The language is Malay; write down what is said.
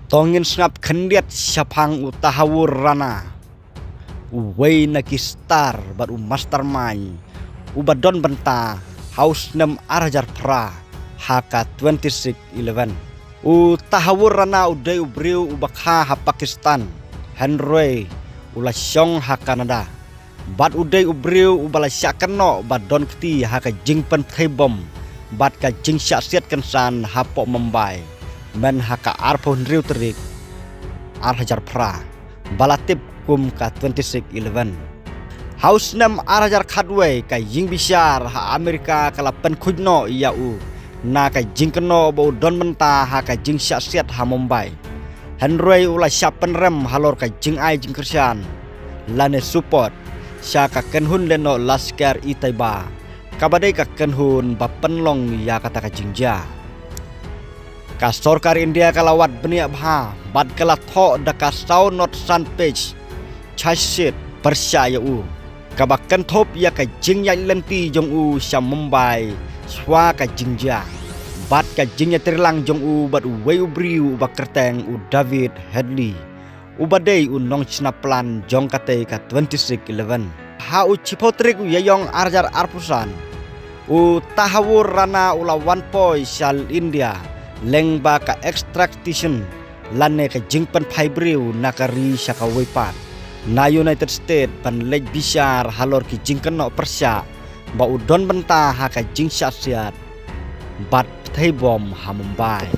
Tongin ngap kendiat syapang utahawur rana. Uway nakistar bat mastermind. Ubadon benta haus nem arajar pra haka 2611. Utahawur rana uday ubriu ubakha ha Pakistan. Henry ulasyong ha Kanada. Bat uday ubriu ubala syakeno bat don kti haka jingpen thebom. Bat ka jing syak kensan ha pok Mumbai. Men haka arpon riu terik arhajar pra balatip kum ka 2611. Haus nam arhajar khadwe ka jing bisyar ha Amerika kala pen khujno iau na ka jing keno bo don menta ha ka jing syak ha Mumbai. Henry ula syapen rem halor ka jing ai jing kersan lane support syaka kenhun leno laskar i Taiba kabadai ka kenhun ba penlong ya kata ka jingja. Ka sorkar India kalawat benia bha bad kala tho da ka sau not san page chasit percaya u kabakan thop ya ka jing ya lenti jong u syam Mumbai swa ka jingja bad ka jingnya terlang jong u bad wei ubriu ba kerteng u David Headley u badai u nong chna plan jong kate ka 2611 ha u chipotrik u yayong arjar arpusan u tahawur rana ula one point shal India lengba ka extraction lane ka jingpan phaibriu nakari syaka weipat na United States pan lej bisyar halor ki jingkeno persya ba udon benta ha ka jing syasiat bat thebom ha Mumbai.